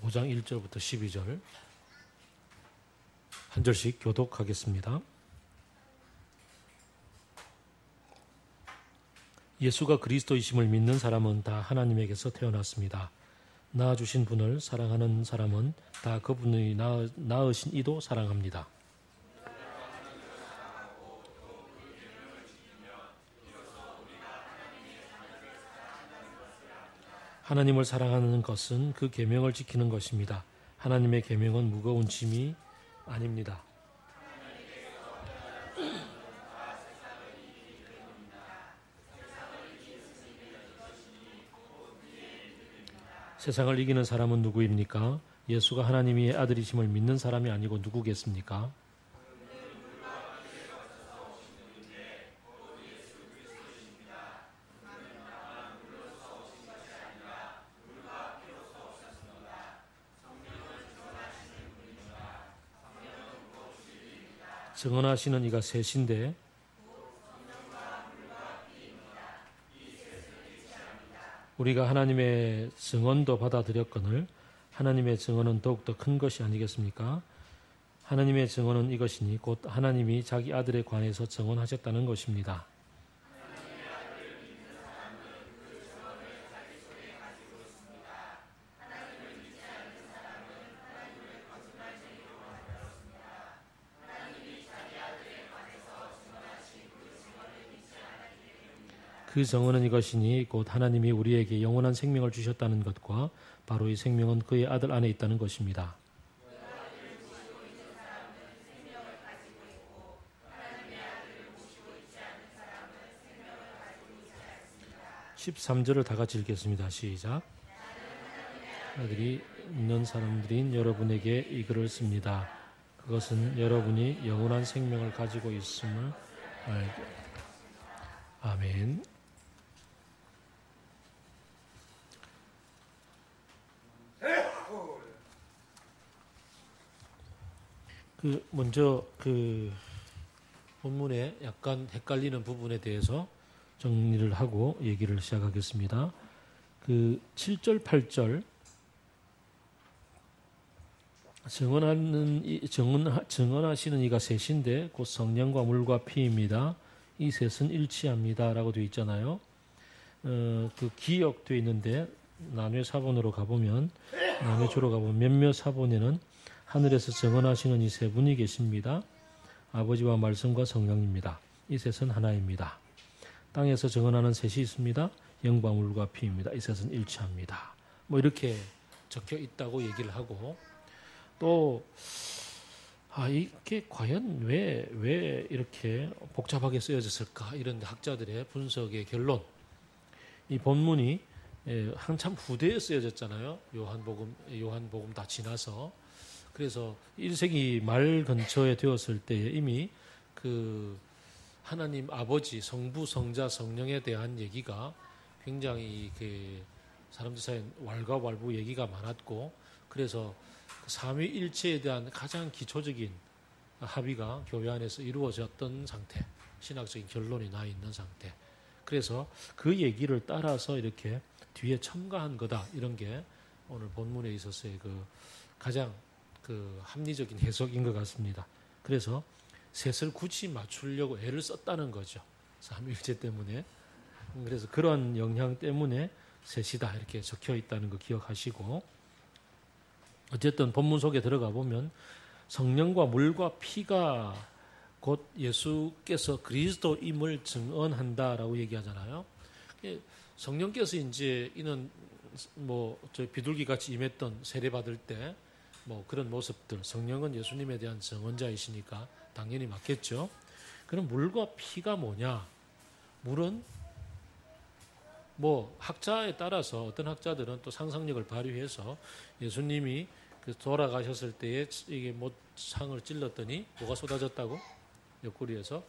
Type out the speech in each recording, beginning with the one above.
5장 1절부터 12절 한 절씩 교독하겠습니다. 예수가 그리스도이심을 믿는 사람은 다 하나님에게서 태어났습니다. 낳아주신 분을 사랑하는 사람은 다 그분이 낳으신 이도 사랑합니다. 하나님을 사랑하는 것은 그 계명을 지키는 것입니다. 하나님의 계명은 무거운 짐이 아닙니다. 세상을 이기는 사람은 누구입니까? 예수가 하나님의 아들이심을 믿는 사람이 아니고 누구겠습니까? 증언하시는 이가 셋인데 우리가 하나님의 증언도 받아들였거늘 하나님의 증언은 더욱더 큰 것이 아니겠습니까? 하나님의 증언은 이것이니 곧 하나님이 자기 아들에 관해서 증언하셨다는 것입니다. 그 증언은 이것이니 곧 하나님이 우리에게 영원한 생명을 주셨다는 것과 바로 이 생명은 그의 아들 안에 있다는 것입니다. 13절을 다 같이 읽겠습니다. 시작. 아들이 있는 사람들인 여러분에게 이 글을 씁니다. 그것은 여러분이 영원한 생명을 가지고 있음을 알게. 아멘. 먼저 본문에 약간 헷갈리는 부분에 대해서 정리를 하고 얘기를 시작하겠습니다. 7절, 8절 증언하시는 이가 셋인데 곧 성령과 물과 피입니다. 이 셋은 일치합니다. 라고 되어 있잖아요. 기역되어 있는데 난회 사본으로 가보면 난회조로 가보면 몇몇 사본에는 하늘에서 증언하시는 이 세 분이 계십니다. 아버지와 말씀과 성령입니다. 이 셋은 하나입니다. 땅에서 증언하는 셋이 있습니다. 영과 물과 피입니다. 이 셋은 일치합니다. 이렇게 적혀 있다고 얘기를 하고 또 이게 과연 왜 이렇게 복잡하게 쓰여졌을까? 이런 학자들의 분석의 결론. 이 본문이 한참 후대에 쓰여졌잖아요. 요한복음 다 지나서. 그래서 1세기 말 근처에 되었을 때에 이미 하나님 아버지, 성부, 성자, 성령에 대한 얘기가 굉장히 사람들 사이에 왈가왈부 얘기가 많았고, 그래서 삼위일체에 대한 가장 기초적인 합의가 교회 안에서 이루어졌던 상태, 신학적인 결론이 나 있는 상태. 그래서 그 얘기를 따라서 이렇게 뒤에 첨가한 거다, 이런 게 오늘 본문에 있어서의 가장 합리적인 해석인 것 같습니다. 그래서 셋을 굳이 맞추려고 애를 썼다는 거죠. 삼위일체 때문에. 그래서 그런 영향 때문에 셋이다 이렇게 적혀 있다는 거 기억하시고, 어쨌든 본문 속에 들어가 보면 성령과 물과 피가 곧 예수께서 그리스도임을 증언한다라고 얘기하잖아요. 성령께서 이제 이는 저희 비둘기 같이 임했던 세례 받을 때 그런 모습들, 성령은 예수님에 대한 증언자이시니까 당연히 맞겠죠. 그럼 물과 피가 뭐냐? 물은 학자에 따라서 어떤 학자들은 또 상상력을 발휘해서 예수님이 돌아가셨을 때에 이게 상을 찔렀더니 뭐가 쏟아졌다고? 옆구리에서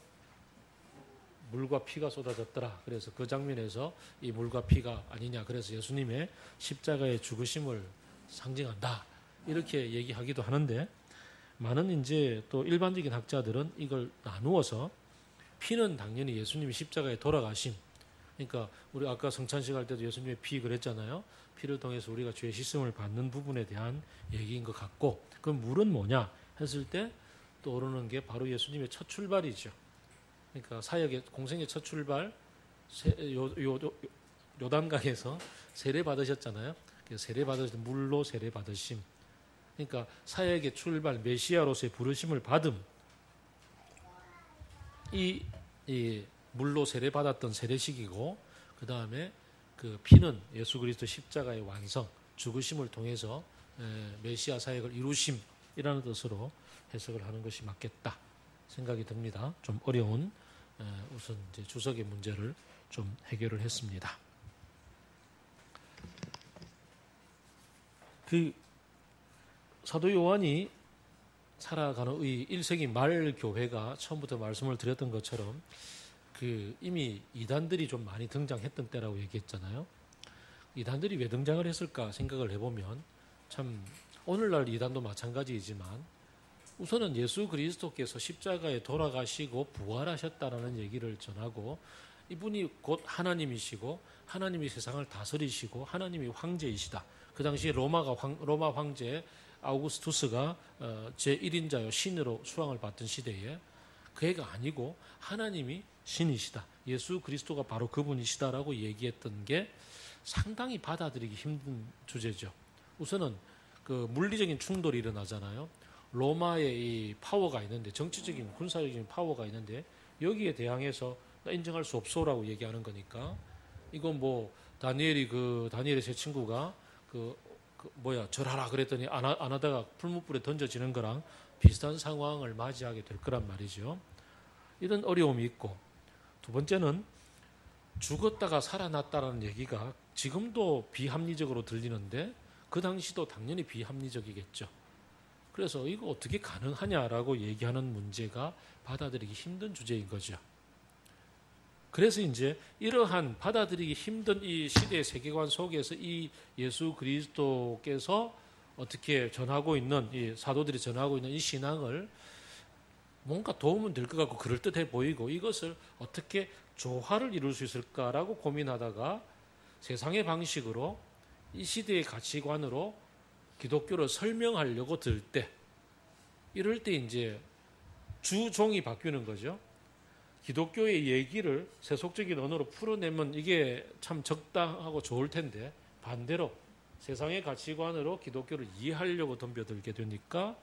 물과 피가 쏟아졌더라. 그래서 그 장면에서 이 물과 피가 아니냐. 그래서 예수님의 십자가의 죽으심을 상징한다. 이렇게 얘기하기도 하는데, 많은 이제 또 일반적인 학자들은 이걸 나누어서 피는 당연히 예수님이 십자가에 돌아가심, 그러니까 우리 아까 성찬식 할 때도 예수님의 피 그랬잖아요. 피를 통해서 우리가 죄 씻음을 받는 부분에 대한 얘기인 것 같고, 그럼 물은 뭐냐 했을 때 떠오르는 게 바로 예수님의 첫 출발이죠. 그러니까 사역의 공생의 첫 출발, 요단강에서 세례 받으셨잖아요. 세례 받으실 물로 세례 받으심. 그러니까 사역의 출발, 메시아로서의 부르심을 받음. 이 물로 세례 받았던 세례식이고, 그 다음에 그 피는 예수 그리스도 십자가의 완성, 죽으심을 통해서 메시아 사역을 이루심이라는 뜻으로 해석을 하는 것이 맞겠다 생각이 듭니다. 좀 어려운 우선 이제 주석의 문제를 좀 해결을 했습니다. 그 사도 요한이 살아가는 이 1세기 말 교회가 처음부터 말씀을 드렸던 것처럼 그 이미 이단들이 좀 많이 등장했던 때라고 얘기했잖아요. 이단들이 왜 등장을 했을까 생각을 해보면 참 오늘날 이단도 마찬가지이지만 우선은 예수 그리스도께서 십자가에 돌아가시고 부활하셨다라는 얘기를 전하고 이분이 곧 하나님이시고 하나님이 세상을 다스리시고 하나님이 황제이시다. 그 당시에 로마 황제 아우구스투스가 제1인자요 신으로 수왕을 받던 시대에 그 애가 아니고 하나님이 신이시다. 예수 그리스도가 바로 그분이시다라고 얘기했던 게 상당히 받아들이기 힘든 주제죠. 우선은 그 물리적인 충돌이 일어나잖아요. 로마의 이 파워가 있는데 정치적인 군사적인 파워가 있는데 여기에 대항해서 나 인정할 수 없소라고 얘기하는 거니까 이건 뭐 다니엘의 제 친구가 절하라 그랬더니 안 하다가 풀무불에 던져지는 거랑 비슷한 상황을 맞이하게 될 거란 말이죠. 이런 어려움이 있고 두 번째는 죽었다가 살아났다라는 얘기가 지금도 비합리적으로 들리는데 그 당시도 당연히 비합리적이겠죠. 그래서 이거 어떻게 가능하냐라고 얘기하는 문제가 받아들이기 힘든 주제인 거죠. 그래서 이제 이러한 받아들이기 힘든 이 시대의 세계관 속에서 이 예수 그리스도께서 어떻게 전하고 있는 이 사도들이 전하고 있는 이 신앙을 뭔가 도움은 될 것 같고 그럴듯해 보이고 이것을 어떻게 조화를 이룰 수 있을까라고 고민하다가 세상의 방식으로 이 시대의 가치관으로 기독교를 설명하려고 들 때 이럴 때 이제 주종이 바뀌는 거죠. 기독교의 얘기를 세속적인 언어로 풀어내면 이게 참 적당하고 좋을 텐데 반대로 세상의 가치관으로 기독교를 이해하려고 덤벼들게 되니까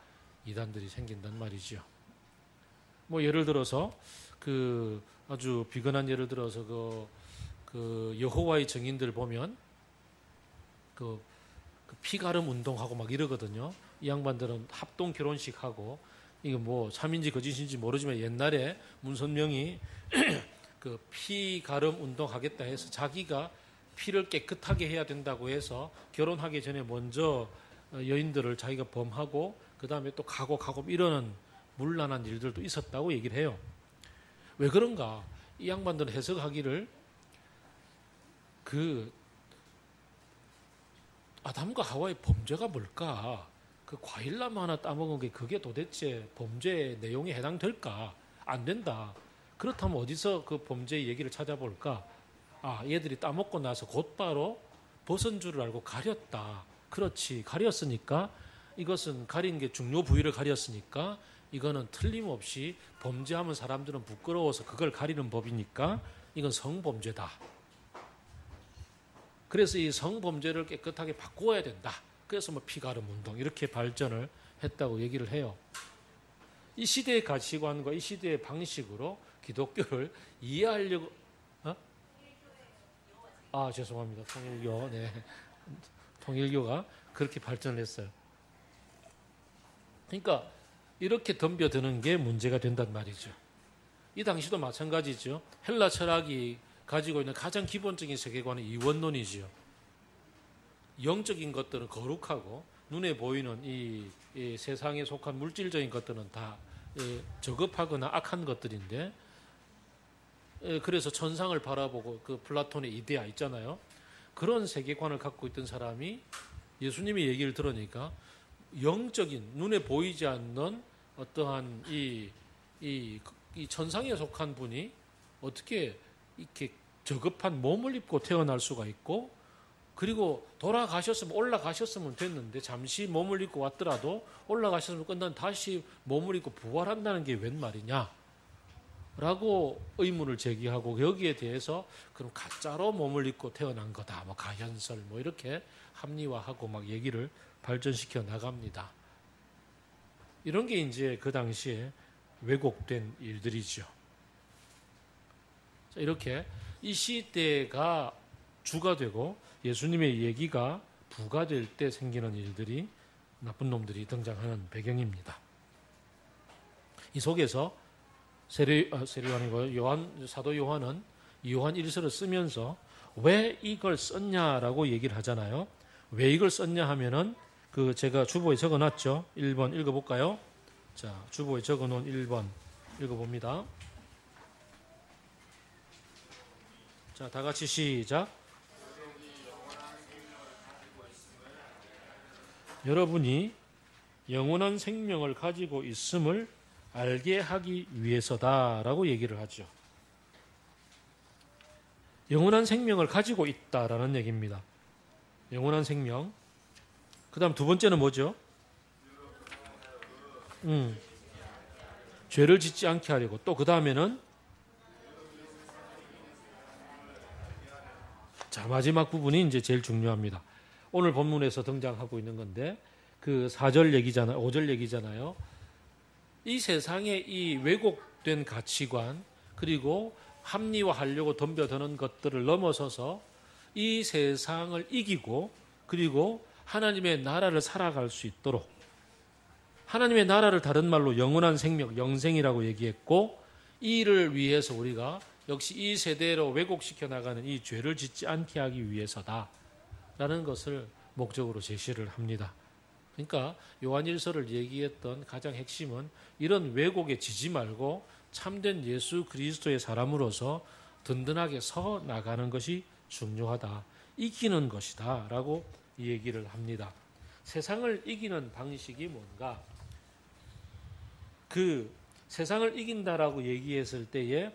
이단들이 생긴단 말이죠. 뭐 예를 들어서 그 아주 비근한 예를 들어서 그 여호와의 증인들 보면 그 피가름 운동하고 막 이러거든요. 이 양반들은 합동 결혼식하고 이게 뭐 참인지 거짓인지 모르지만 옛날에 문선명이 그 피가름 운동하겠다 해서 자기가 피를 깨끗하게 해야 된다고 해서 결혼하기 전에 먼저 여인들을 자기가 범하고 그 다음에 또 가고 이러는 문란한 일들도 있었다고 얘기를 해요. 왜 그런가? 이 양반들은 해석하기를 그 아담과 하와의 범죄가 뭘까? 그 과일나무 하나 따먹은 게 그게 도대체 범죄의 내용에 해당될까? 안 된다. 그렇다면 어디서 그 범죄의 얘기를 찾아볼까? 얘들이 따먹고 나서 곧바로 벗은 줄을 알고 가렸다. 그렇지. 가렸으니까 이것은 가린 게 중요 부위를 가렸으니까 이거는 틀림없이 범죄하면 사람들은 부끄러워서 그걸 가리는 법이니까 이건 성범죄다. 그래서 이 성범죄를 깨끗하게 바꾸어야 된다. 그래서 뭐 피가름 운동 이렇게 발전을 했다고 얘기를 해요. 이 시대의 가치관과 이 시대의 방식으로 기독교를 이해하려고 죄송합니다. 통일교. 네. 통일교가 그렇게 발전을 했어요. 그러니까 이렇게 덤벼드는 게 문제가 된단 말이죠. 이 당시도 마찬가지죠. 헬라 철학이 가지고 있는 가장 기본적인 세계관은 이원론이지요. 영적인 것들은 거룩하고 눈에 보이는 이 세상에 속한 물질적인 것들은 다 저급하거나 악한 것들인데 그래서 천상을 바라보고 그 플라톤의 이데아 있잖아요. 그런 세계관을 갖고 있던 사람이 예수님의 얘기를 들으니까 영적인 눈에 보이지 않는 어떠한 이 천상에 속한 분이 어떻게 이렇게 저급한 몸을 입고 태어날 수가 있고, 그리고 돌아가셨으면 올라가셨으면 됐는데 잠시 몸을 입고 왔더라도 올라가셨으면 끝난 다시 몸을 입고 부활한다는 게 웬 말이냐 라고 의문을 제기하고, 여기에 대해서 그럼 가짜로 몸을 입고 태어난 거다, 뭐 가현설 뭐 이렇게 합리화하고 막 얘기를 발전시켜 나갑니다. 이런 게 이제 그 당시에 왜곡된 일들이죠. 자, 이렇게 이 시대가 주가 되고 예수님의 얘기가 부가 될 때 생기는 일들이, 나쁜 놈들이 등장하는 배경입니다. 이 속에서 사도 요한은 요한 1서를 쓰면서 왜 이걸 썼냐라고 얘기를 하잖아요. 왜 이걸 썼냐 하면은 제가 주보에 적어놨죠. 1번 읽어볼까요? 자, 주보에 적어놓은 1번 읽어봅니다. 자, 다 같이 시작. 여러분이 영원한 생명을 가지고 있음을 알게 하기 위해서다라고 얘기를 하죠. 영원한 생명을 가지고 있다라는 얘기입니다. 영원한 생명. 그 다음 두 번째는 뭐죠? 죄를 짓지 않게 하려고. 또 그 다음에는, 자, 마지막 부분이 이제 제일 중요합니다. 오늘 본문에서 등장하고 있는 건데, 그 4절 얘기잖아요. 5절 얘기잖아요. 이 세상의 이 왜곡된 가치관, 그리고 합리화하려고 덤벼드는 것들을 넘어서서 이 세상을 이기고, 그리고 하나님의 나라를 살아갈 수 있도록, 하나님의 나라를 다른 말로 영원한 생명, 영생이라고 얘기했고, 이 일을 위해서 우리가 역시 이 세대로 왜곡시켜 나가는 이 죄를 짓지 않게 하기 위해서다 라는 것을 목적으로 제시를 합니다. 그러니까 요한일서를 얘기했던 가장 핵심은 이런 왜곡에 지지 말고 참된 예수 그리스도의 사람으로서 든든하게 서 나가는 것이 중요하다, 이기는 것이다 라고 이 얘기를 합니다. 세상을 이기는 방식이 뭔가? 그 세상을 이긴다라고 얘기했을 때에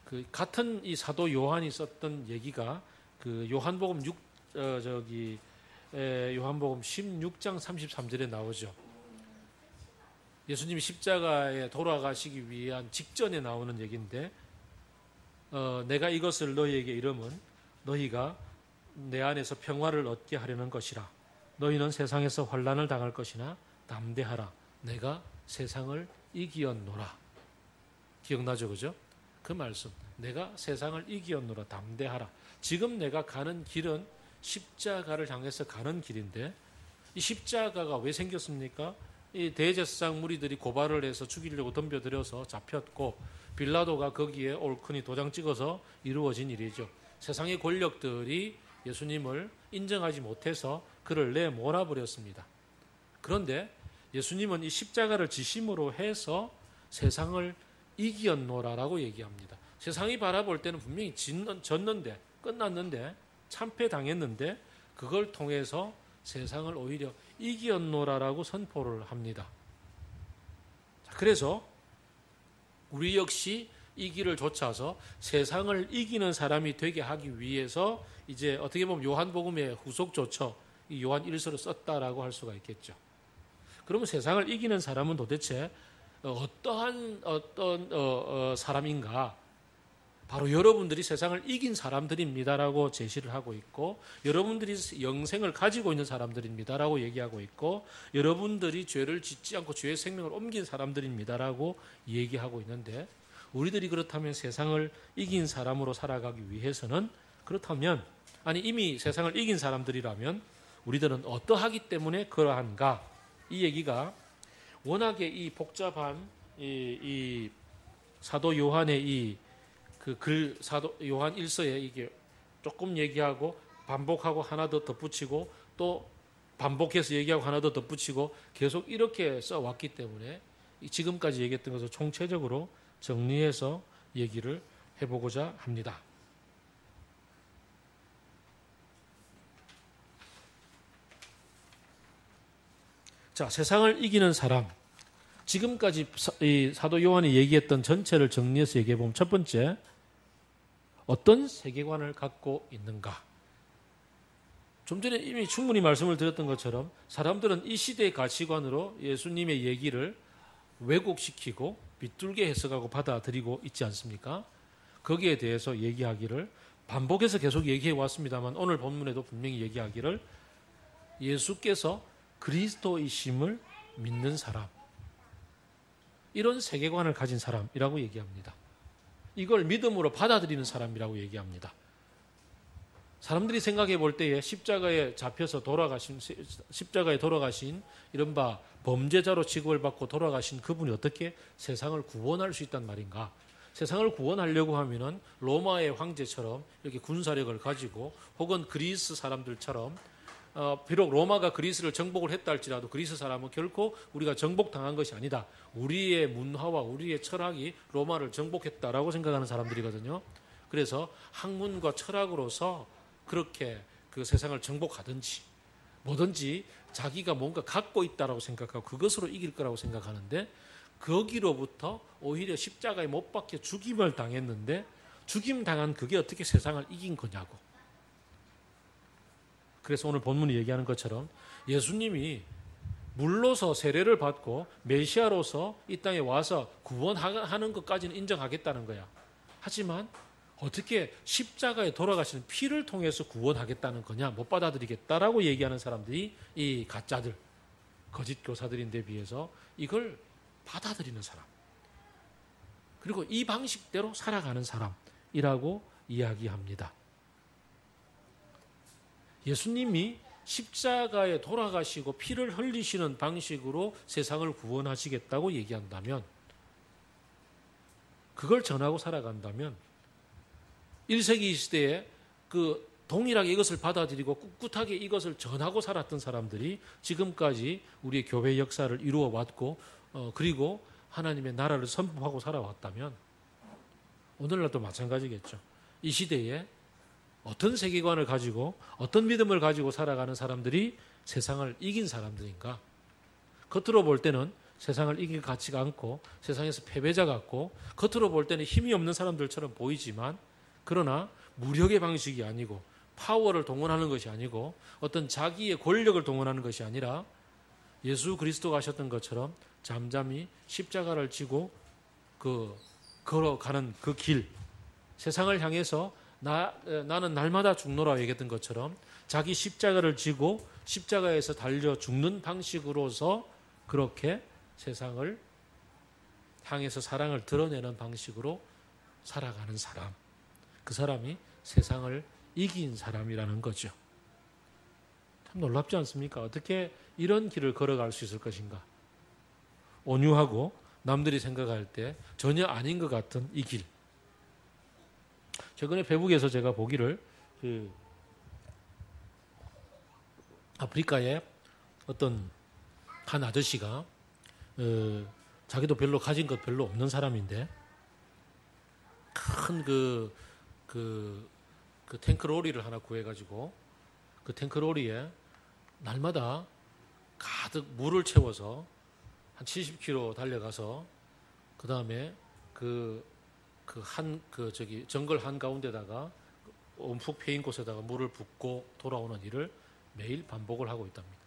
그 같은 이 사도 요한이 썼던 얘기가 그 요한복음 16장 33절에 나오죠. 예수님이 십자가에 돌아가시기 위한 직전에 나오는 얘기인데, 내가 이것을 너희에게 이름은 너희가 내 안에서 평화를 얻게 하려는 것이라. 너희는 세상에서 환난을 당할 것이나 담대하라. 내가 세상을 이기었노라. 기억나죠, 그죠? 그 말씀. 내가 세상을 이기었노라. 담대하라. 지금 내가 가는 길은 십자가를 향해서 가는 길인데, 이 십자가가 왜 생겼습니까? 이 대제사장 무리들이 고발을 해서 죽이려고 덤벼들여서 잡혔고, 빌라도가 거기에 옳거니 도장 찍어서 이루어진 일이죠. 세상의 권력들이 예수님을 인정하지 못해서 그를 내몰아버렸습니다. 그런데 예수님은 이 십자가를 지심으로 해서 세상을 이기었노라라고 얘기합니다. 세상이 바라볼 때는 분명히 졌는데, 끝났는데, 참패당했는데, 그걸 통해서 세상을 오히려 이기었노라라고 선포를 합니다. 그래서 우리 역시 이 길을 좇아서 세상을 이기는 사람이 되게 하기 위해서 이제 어떻게 보면 요한복음의 후속조처, 이 요한 1서를 썼다라고 할 수가 있겠죠. 그러면 세상을 이기는 사람은 도대체 어떤 사람인가? 바로 여러분들이 세상을 이긴 사람들입니다라고 제시를 하고 있고, 여러분들이 영생을 가지고 있는 사람들입니다라고 얘기하고 있고, 여러분들이 죄를 짓지 않고 죄의 생명을 옮긴 사람들입니다라고 얘기하고 있는데, 우리들이 그렇다면 세상을 이긴 사람으로 살아가기 위해서는, 그렇다면, 아니 이미 세상을 이긴 사람들이라면 우리들은 어떠하기 때문에 그러한가? 이 얘기가 워낙에 이 복잡한 이 사도 요한의 사도 요한 1서에 이게 조금 얘기하고 반복하고 하나 더 덧붙이고 또 반복해서 얘기하고 하나 더 덧붙이고 계속 이렇게 써왔기 때문에 지금까지 얘기했던 것을 총체적으로 정리해서 얘기를 해보고자 합니다. 자, 세상을 이기는 사람. 지금까지 이 사도 요한이 얘기했던 전체를 정리해서 얘기해보면, 첫 번째, 어떤 세계관을 갖고 있는가? 좀 전에 이미 충분히 말씀을 드렸던 것처럼 사람들은 이 시대의 가치관으로 예수님의 얘기를 왜곡시키고 비뚤게 해석하고 받아들이고 있지 않습니까? 거기에 대해서 얘기하기를 반복해서 계속 얘기해 왔습니다만 오늘 본문에도 분명히 얘기하기를 예수께서 그리스도이심을 믿는 사람, 이런 세계관을 가진 사람이라고 얘기합니다. 이걸 믿음으로 받아들이는 사람이라고 얘기합니다. 사람들이 생각해 볼 때에 십자가에 잡혀서 십자가에 돌아가신 이른바 범죄자로 취급을 받고 돌아가신 그분이 어떻게 세상을 구원할 수 있단 말인가? 세상을 구원하려고 하면은 로마의 황제처럼 이렇게 군사력을 가지고 혹은 그리스 사람들처럼 비록 로마가 그리스를 정복을 했다 할지라도 그리스 사람은 결코 우리가 정복당한 것이 아니다. 우리의 문화와 우리의 철학이 로마를 정복했다라고 생각하는 사람들이거든요. 그래서 학문과 철학으로서 그렇게 그 세상을 정복하든지 뭐든지 자기가 뭔가 갖고 있다라고 생각하고 그것으로 이길 거라고 생각하는데 거기로부터 오히려 십자가에 못 박혀 죽임을 당했는데 죽임 당한 그게 어떻게 세상을 이긴 거냐고. 그래서 오늘 본문이 얘기하는 것처럼 예수님이 물로서 세례를 받고 메시아로서 이 땅에 와서 구원하는 것까지는 인정하겠다는 거야. 하지만 어떻게 십자가에 돌아가시는 피를 통해서 구원하겠다는 거냐, 못 받아들이겠다라고 얘기하는 사람들이 이 가짜들, 거짓 교사들인데 비해서 이걸 받아들이는 사람, 그리고 이 방식대로 살아가는 사람이라고 이야기합니다. 예수님이 십자가에 돌아가시고 피를 흘리시는 방식으로 세상을 구원하시겠다고 얘기한다면, 그걸 전하고 살아간다면 1세기 시대에 그 동일하게 이것을 받아들이고 꿋꿋하게 이것을 전하고 살았던 사람들이 지금까지 우리의 교회 역사를 이루어 왔고 그리고 하나님의 나라를 선포하고 살아왔다면 오늘날도 마찬가지겠죠. 이 시대에 어떤 세계관을 가지고 어떤 믿음을 가지고 살아가는 사람들이 세상을 이긴 사람들인가? 겉으로 볼 때는 세상을 이길 가치가 않고 세상에서 패배자 같고 겉으로 볼 때는 힘이 없는 사람들처럼 보이지만 그러나 무력의 방식이 아니고 파워를 동원하는 것이 아니고 어떤 자기의 권력을 동원하는 것이 아니라 예수 그리스도가 하셨던 것처럼 잠잠히 십자가를 지고 걸어가는 그 길, 세상을 향해서 나는 날마다 죽노라 얘기했던 것처럼 자기 십자가를 지고 십자가에서 달려 죽는 방식으로서 그렇게 세상을 향해서 사랑을 드러내는 방식으로 살아가는 사람, 그 사람이 세상을 이긴 사람이라는 거죠. 참 놀랍지 않습니까? 어떻게 이런 길을 걸어갈 수 있을 것인가? 온유하고 남들이 생각할 때 전혀 아닌 것 같은 이 길. 최근에 페북에서 제가 보기를 아프리카에 어떤 한 아저씨가 자기도 별로 가진 것 별로 없는 사람인데 큰 그 탱크로리를 하나 구해가지고 그 탱크로리에 날마다 가득 물을 채워서 한 70km 달려가서 그 다음에 정글 한가운데다가 온푹 패인 곳에다가 물을 붓고 돌아오는 일을 매일 반복을 하고 있답니다.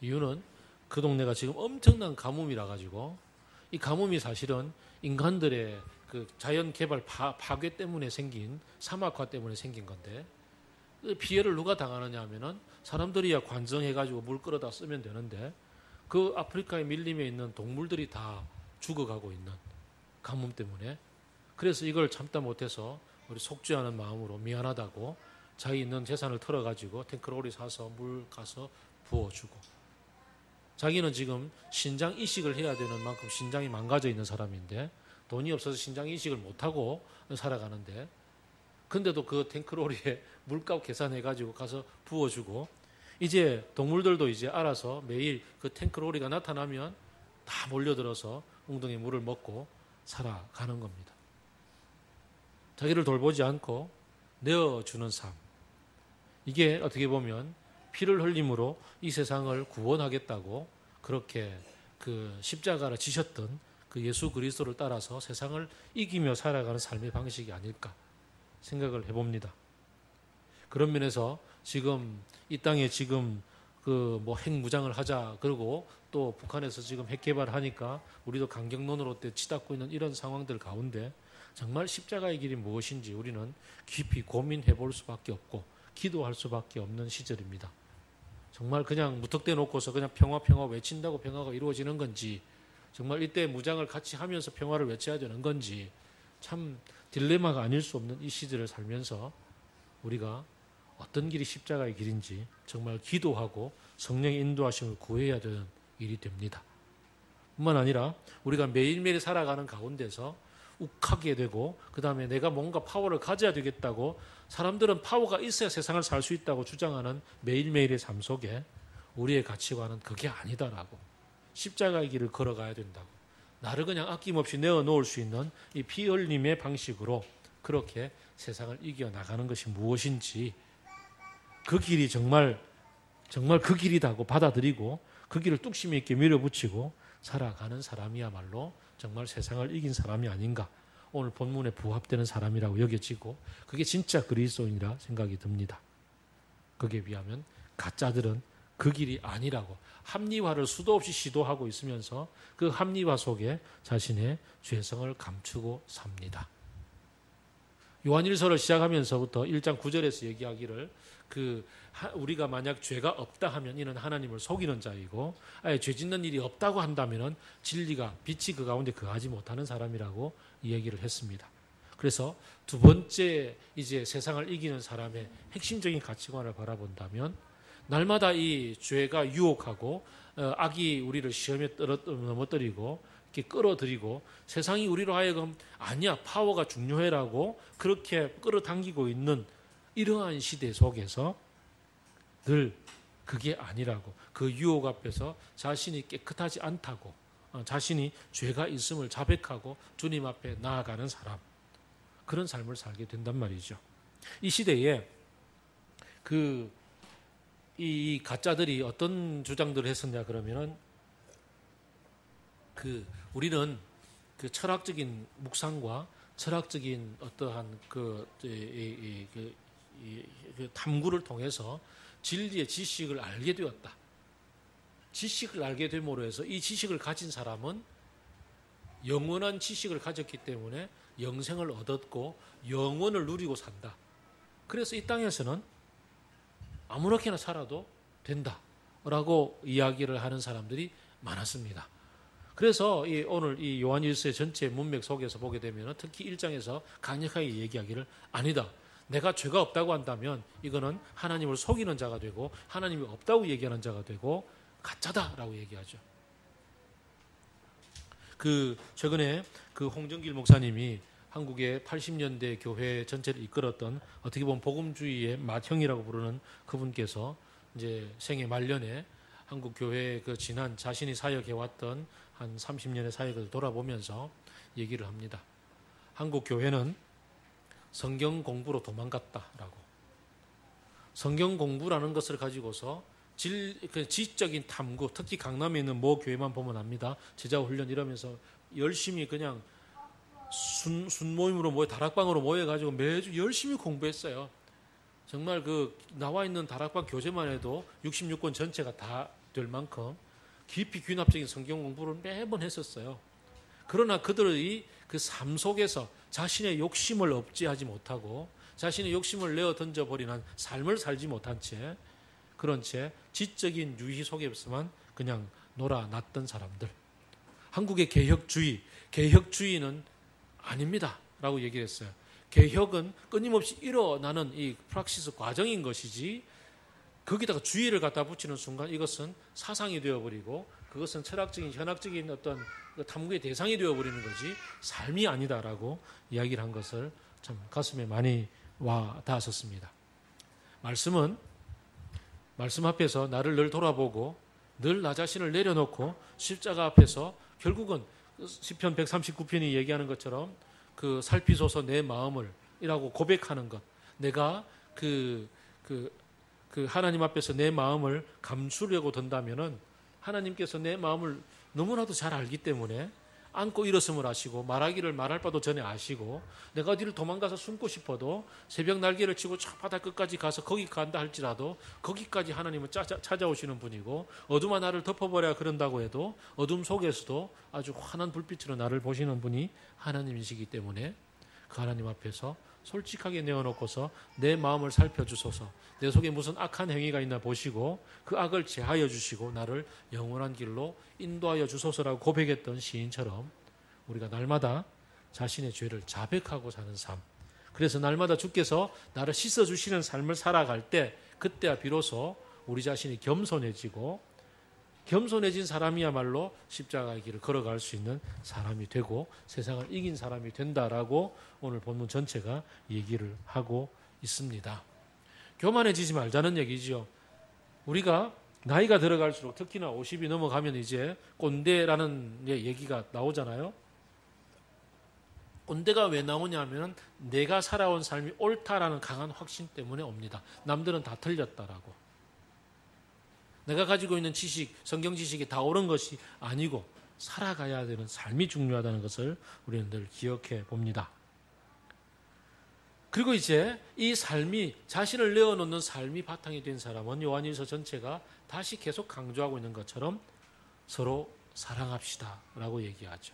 이유는 그 동네가 지금 엄청난 가뭄이라 가지고 이 가뭄이 사실은 인간들의 그 자연 개발 파괴 때문에 생긴 사막화 때문에 생긴 건데 그 피해를 누가 당하느냐 하면은 사람들이야 관정해가지고 물 끌어다 쓰면 되는데 그 아프리카의 밀림에 있는 동물들이 다 죽어가고 있는 가뭄 때문에 그래서 이걸 참다 못해서 우리 속죄하는 마음으로 미안하다고 자기 있는 재산을 털어가지고 탱크로리 사서 물 가서 부어주고 자기는 지금 신장 이식을 해야 되는 만큼 신장이 망가져 있는 사람인데 돈이 없어서 신장 이식을 못하고 살아가는데 근데도 그 탱크로리에 물값 계산해가지고 가서 부어주고 이제 동물들도 이제 알아서 매일 그 탱크로리가 나타나면 다 몰려들어서 웅덩이 물을 먹고 살아가는 겁니다. 자기를 돌보지 않고 내어주는 삶. 이게 어떻게 보면 피를 흘림으로 이 세상을 구원하겠다고 그렇게 그 십자가를 지셨던 그 예수 그리스도를 따라서 세상을 이기며 살아가는 삶의 방식이 아닐까 생각을 해봅니다. 그런 면에서 지금 이 땅에 지금 그 뭐 핵무장을 하자 그러고 또 북한에서 지금 핵 개발하니까 우리도 강경론으로 치닫고 있는 이런 상황들 가운데 정말 십자가의 길이 무엇인지 우리는 깊이 고민해 볼 수밖에 없고 기도할 수밖에 없는 시절입니다. 정말 그냥 무턱대 놓고서 그냥 평화 외친다고 평화가 이루어지는 건지, 정말 이때 무장을 같이 하면서 평화를 외쳐야 되는 건지, 참 딜레마가 아닐 수 없는 이 시절을 살면서 우리가 어떤 길이 십자가의 길인지 정말 기도하고 성령의 인도하심을 구해야 되는 일이 됩니다. 뿐만 아니라 우리가 매일매일 살아가는 가운데서 욱하게 되고, 그 다음에 내가 뭔가 파워를 가져야 되겠다고, 사람들은 파워가 있어야 세상을 살 수 있다고 주장하는 매일매일의 삶 속에 우리의 가치관은 그게 아니다라고, 십자가의 길을 걸어가야 된다고, 나를 그냥 아낌없이 내어놓을 수 있는 이 피 흘림의 방식으로 그렇게 세상을 이겨나가는 것이 무엇인지, 그 길이 정말 그 길이다고 받아들이고 그 길을 뚝심 있게 밀어붙이고 살아가는 사람이야말로 정말 세상을 이긴 사람이 아닌가, 오늘 본문에 부합되는 사람이라고 여겨지고, 그게 진짜 그리스도인이라 생각이 듭니다. 거기에 비하면 가짜들은 그 길이 아니라고 합리화를 수도 없이 시도하고 있으면서 그 합리화 속에 자신의 죄성을 감추고 삽니다. 요한일서를 시작하면서부터 1장 9절에서 얘기하기를, 우리가 만약 죄가 없다 하면 이는 하나님을 속이는 자이고, 아예 죄 짓는 일이 없다고 한다면은 진리가, 빛이 그 가운데 거하지 못하는 사람이라고 얘기를 했습니다. 그래서 두 번째 이제 세상을 이기는 사람의 핵심적인 가치관을 바라본다면, 날마다 이 죄가 유혹하고 악이 우리를 시험에 넘어뜨리고 이렇게 끌어들이고, 세상이 우리로 하여금 아니야 파워가 중요해라고 그렇게 끌어당기고 있는 이러한 시대 속에서 늘 그게 아니라고, 그 유혹 앞에서 자신이 깨끗하지 않다고, 자신이 죄가 있음을 자백하고 주님 앞에 나아가는 사람, 그런 삶을 살게 된단 말이죠. 이 시대에 이 가짜들이 어떤 주장들을 했었냐 그러면은, 우리는 그 철학적인 묵상과 철학적인 어떠한 그 탐구를 통해서 진리의 지식을 알게 되었다. 지식을 알게 됨으로 해서 이 지식을 가진 사람은 영원한 지식을 가졌기 때문에 영생을 얻었고 영원을 누리고 산다. 그래서 이 땅에서는 아무렇게나 살아도 된다라고 이야기를 하는 사람들이 많았습니다. 그래서 오늘 이 요한일서의 전체 문맥 속에서 보게 되면 특히 1장에서 강력하게 얘기하기를, 아니다, 내가 죄가 없다고 한다면 이거는 하나님을 속이는 자가 되고 하나님이 없다고 얘기하는 자가 되고 가짜다라고 얘기하죠. 최근에 홍정길 목사님이 한국의 80년대 교회 전체를 이끌었던, 어떻게 보면 복음주의의 맏형이라고 부르는 그분께서 이제 생애 말년에 한국 교회의 지난 자신이 사역해왔던 한 30년의 사역을 돌아보면서 얘기를 합니다. 한국 교회는 성경 공부로 도망갔다라고. 성경 공부라는 것을 가지고서 지적인 탐구, 특히 강남에 있는 모 교회만 보면 압니다. 제자훈련 이러면서 열심히 그냥 순모임으로 다락방으로 모여가지고 매주 열심히 공부했어요. 정말 나와 있는 다락방 교재만 해도 66권 전체가 다 될 만큼 깊이 귀납적인 성경 공부를 매번 했었어요. 그러나 그들의 그 삶 속에서 자신의 욕심을 억제하지 못하고 자신의 욕심을 내어 던져버리는 삶을 살지 못한 채, 그런 채 지적인 유희 속에서만 그냥 놀아났던 사람들. 한국의 개혁주의는 아닙니다 라고 얘기를 했어요. 개혁은 끊임없이 일어나는 이 프락시스 과정인 것이지, 거기다가 주의를 갖다 붙이는 순간 이것은 사상이 되어버리고 그것은 철학적인 현학적인 어떤 탐구의 대상이 되어버리는 거지 삶이 아니다라고 이야기를 한 것을 참 가슴에 많이 와 닿았었습니다. 말씀 앞에서 나를 늘 돌아보고 늘 나 자신을 내려놓고 십자가 앞에서 결국은 시편 139편이 얘기하는 것처럼 살피소서 내 마음을 이라고 고백하는 것, 내가 하나님 앞에서 내 마음을 감추려고 든다면은 하나님께서 내 마음을 너무나도 잘 알기 때문에 안고 일었음을 아시고 말하기를 말할 바도 전에 아시고 내가 어디를 도망가서 숨고 싶어도 새벽 날개를 치고 저 바다 끝까지 가서 거기 간다 할지라도 거기까지 하나님은 찾아오시는 분이고 어둠아 나를 덮어버려야 그런다고 해도 어둠 속에서도 아주 환한 불빛으로 나를 보시는 분이 하나님이시기 때문에 그 하나님 앞에서 솔직하게 내어놓고서 내 마음을 살펴주소서, 내 속에 무슨 악한 행위가 있나 보시고 그 악을 제하여 주시고 나를 영원한 길로 인도하여 주소서라고 고백했던 시인처럼 우리가 날마다 자신의 죄를 자백하고 사는 삶, 그래서 날마다 주께서 나를 씻어주시는 삶을 살아갈 때 그때야 비로소 우리 자신이 겸손해지고 겸손해진 사람이야말로 십자가의 길을 걸어갈 수 있는 사람이 되고 세상을 이긴 사람이 된다라고 오늘 본문 전체가 얘기를 하고 있습니다. 교만해지지 말자는 얘기죠. 우리가 나이가 들어갈수록 특히나 50이 넘어가면 이제 꼰대라는 얘기가 나오잖아요. 꼰대가 왜 나오냐면 내가 살아온 삶이 옳다라는 강한 확신 때문에 옵니다. 남들은 다 틀렸다라고. 내가 가지고 있는 지식, 성경 지식이 다 옳은 것이 아니고 살아가야 되는 삶이 중요하다는 것을 우리는 늘 기억해 봅니다. 그리고 이제 이 삶이 자신을 내어놓는 삶이 바탕이 된 사람은 요한일서 전체가 다시 계속 강조하고 있는 것처럼 서로 사랑합시다 라고 얘기하죠.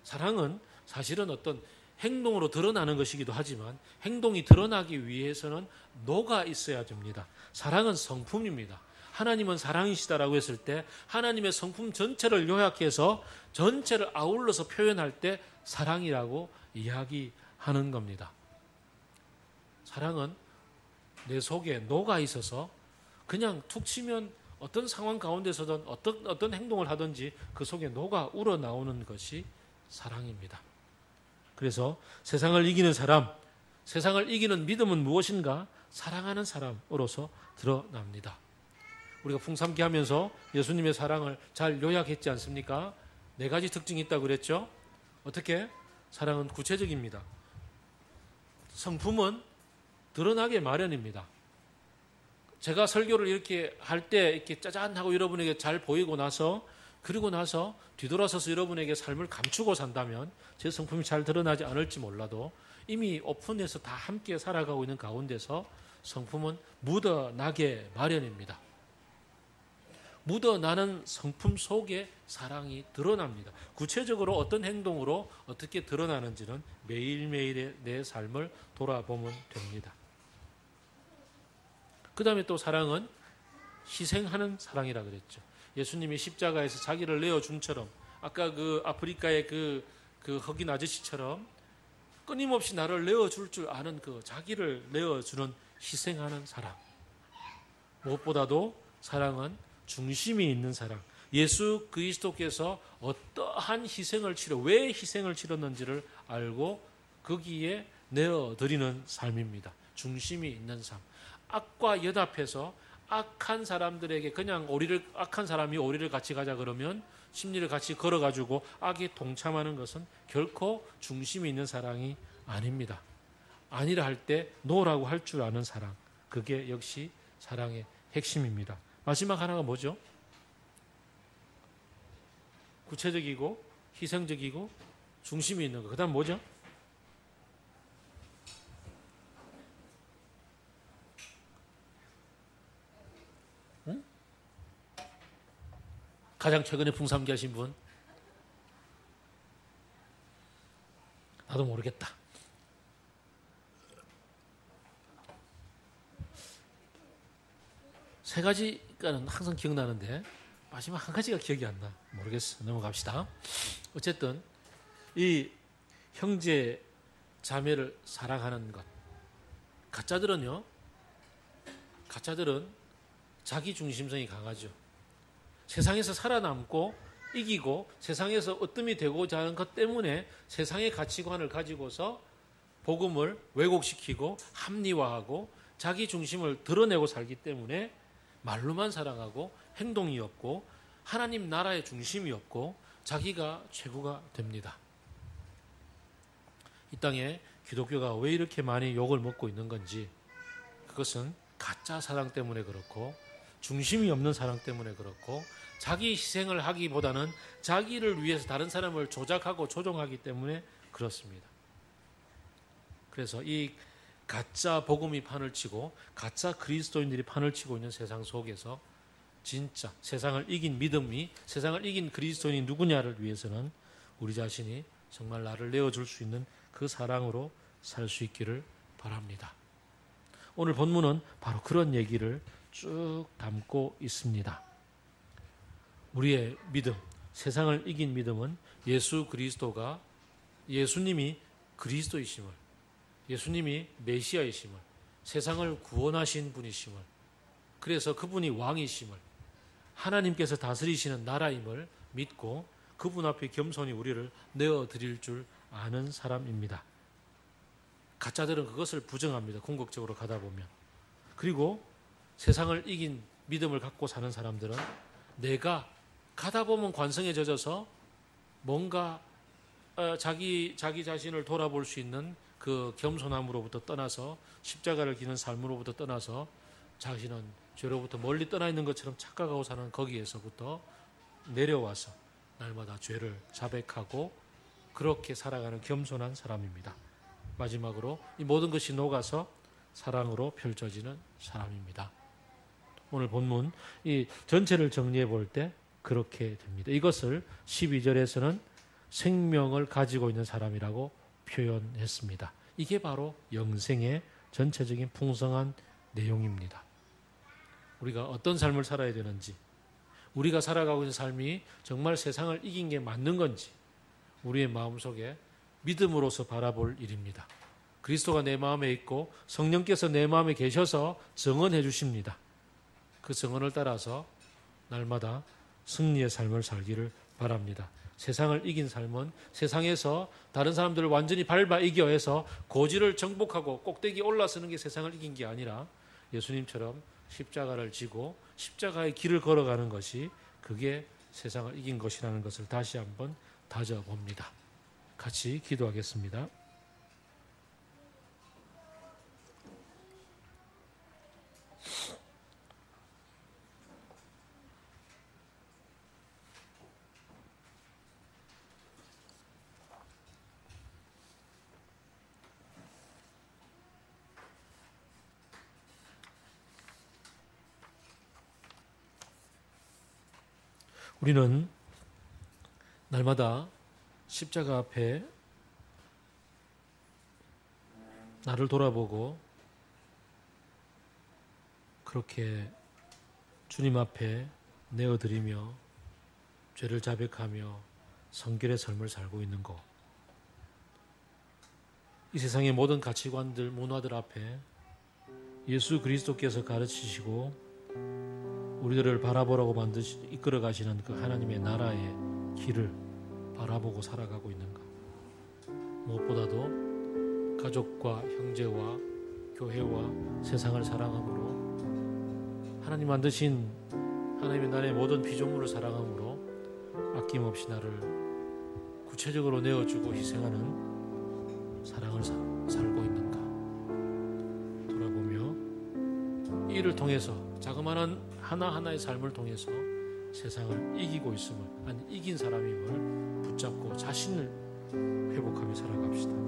사랑은 사실은 어떤 행동으로 드러나는 것이기도 하지만 행동이 드러나기 위해서는 노가 있어야 됩니다. 사랑은 성품입니다. 하나님은 사랑이시다라고 했을 때 하나님의 성품 전체를 요약해서 전체를 아울러서 표현할 때 사랑이라고 이야기하는 겁니다. 사랑은 내 속에 노가 있어서 그냥 툭 치면 어떤 상황 가운데서든 어떤 행동을 하든지 그 속에 노가 우러나오는 것이 사랑입니다. 그래서 세상을 이기는 사람, 세상을 이기는 믿음은 무엇인가? 사랑하는 사람으로서 드러납니다. 우리가 풍삼기 하면서 예수님의 사랑을 잘 요약했지 않습니까? 4가지 특징이 있다고 그랬죠? 어떻게? 사랑은 구체적입니다. 성품은 드러나게 마련입니다. 제가 설교를 이렇게 할 때 이렇게 짜잔 하고 여러분에게 잘 보이고 나서 그리고 나서 뒤돌아서서 여러분에게 삶을 감추고 산다면 제 성품이 잘 드러나지 않을지 몰라도 이미 오픈해서 다 함께 살아가고 있는 가운데서 성품은 묻어나게 마련입니다. 묻어나는 성품 속에 사랑이 드러납니다. 구체적으로 어떤 행동으로 어떻게 드러나는지는 매일매일의 내 삶을 돌아보면 됩니다. 그 다음에 또 사랑은 희생하는 사랑이라 그랬죠. 예수님이 십자가에서 자기를 내어준처럼 아까 그 아프리카의 그 흑인 아저씨처럼 끊임없이 나를 내어줄 줄 아는 그 자기를 내어주는 희생하는 사랑. 무엇보다도 사랑은 중심이 있는 사랑. 예수 그리스도께서 어떠한 희생을 왜 희생을 치렀는지를 알고 거기에 내어드리는 삶입니다. 중심이 있는 삶. 악과 연합해서 악한 사람들에게 그냥 악한 사람이 오리를 같이 가자 그러면 심리를 같이 걸어가지고 악에 동참하는 것은 결코 중심이 있는 사랑이 아닙니다. 아니라 할 때 노라고 할 줄 아는 사랑. 그게 역시 사랑의 핵심입니다. 마지막 하나가 뭐죠? 구체적이고 희생적이고 중심이 있는 거. 그 다음 뭐죠? 응? 가장 최근에 풍삼기 하신 분? 나도 모르겠다. 세 가지가는 항상 기억나는데 마지막 한 가지가 기억이 안 나. 모르겠어. 넘어갑시다. 어쨌든 이 형제 자매를 사랑하는 것. 가짜들은 자기 중심성이 강하죠. 세상에서 살아남고 이기고 세상에서 으뜸이 되고자 하는 것 때문에 세상의 가치관을 가지고서 복음을 왜곡시키고 합리화하고 자기 중심을 드러내고 살기 때문에 말로만 사랑하고 행동이 없고 하나님 나라의 중심이 없고 자기가 최고가 됩니다. 이 땅에 기독교가 왜 이렇게 많이 욕을 먹고 있는 건지 그것은 가짜 사랑 때문에 그렇고 중심이 없는 사랑 때문에 그렇고, 자기 희생을 하기보다는 자기를 위해서 다른 사람을 조작하고 조종하기 때문에 그렇습니다. 그래서 이 가짜 복음이 판을 치고 가짜 그리스도인들이 판을 치고 있는 세상 속에서 진짜 세상을 이긴 믿음이, 세상을 이긴 그리스도인이 누구냐를 위해서는 우리 자신이 정말 나를 내어줄 수 있는 그 사랑으로 살 수 있기를 바랍니다. 오늘 본문은 바로 그런 얘기를 쭉 담고 있습니다. 우리의 믿음, 세상을 이긴 믿음은 예수 그리스도가, 예수님이 그리스도이심을, 예수님이 메시아이심을, 세상을 구원하신 분이심을, 그래서 그분이 왕이심을, 하나님께서 다스리시는 나라임을 믿고 그분 앞에 겸손히 우리를 내어드릴 줄 아는 사람입니다. 가짜들은 그것을 부정합니다. 궁극적으로 가다 보면. 그리고 세상을 이긴 믿음을 갖고 사는 사람들은 내가 가다 보면 관성에 젖어서 뭔가 자기 자신을 돌아볼 수 있는 그 겸손함으로부터 떠나서, 십자가를 기는 삶으로부터 떠나서 자신은 죄로부터 멀리 떠나 있는 것처럼 착각하고 사는 거기에서부터 내려와서 날마다 죄를 자백하고 그렇게 살아가는 겸손한 사람입니다. 마지막으로 이 모든 것이 녹아서 사랑으로 펼쳐지는 사람입니다. 오늘 본문 이 전체를 정리해 볼 때 그렇게 됩니다. 이것을 12절에서는 생명을 가지고 있는 사람이라고 표현했습니다. 이게 바로 영생의 전체적인 풍성한 내용입니다. 우리가 어떤 삶을 살아야 되는지, 우리가 살아가고 있는 삶이 정말 세상을 이긴 게 맞는 건지 우리의 마음속에 믿음으로서 바라볼 일입니다. 그리스도가 내 마음에 있고 성령께서 내 마음에 계셔서 증언해 주십니다. 그 증언을 따라서 날마다 승리의 삶을 살기를 바랍니다. 세상을 이긴 삶은 세상에서 다른 사람들을 완전히 밟아 이겨 해서 고지를 정복하고 꼭대기에 올라서는 게 세상을 이긴 게 아니라 예수님처럼 십자가를 지고 십자가의 길을 걸어가는 것이, 그게 세상을 이긴 것이라는 것을 다시 한번 다져봅니다. 같이 기도하겠습니다. 우리는 날마다 십자가 앞에 나를 돌아보고 그렇게 주님 앞에 내어드리며 죄를 자백하며 성결의 삶을 살고 있는 것, 이 세상의 모든 가치관들, 문화들 앞에 예수 그리스도께서 가르치시고 우리들을 바라보라고 이끌어 가시는 그 하나님의 나라의 길을 바라보고 살아가고 있는가. 무엇보다도 가족과 형제와 교회와 세상을 사랑함으로, 하나님 만드신 하나님의 나라의 모든 피조물을 사랑함으로 아낌없이 나를 구체적으로 내어주고 희생하는 사랑을 살고 있는가 돌아보며, 이를 통해서 자그마한 하나하나의 삶을 통해서 세상을 이기고 있음을, 아니 이긴 사람임을 붙잡고 자신을 회복하며 살아갑시다.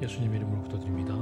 예수님 이름으로 기도드립니다.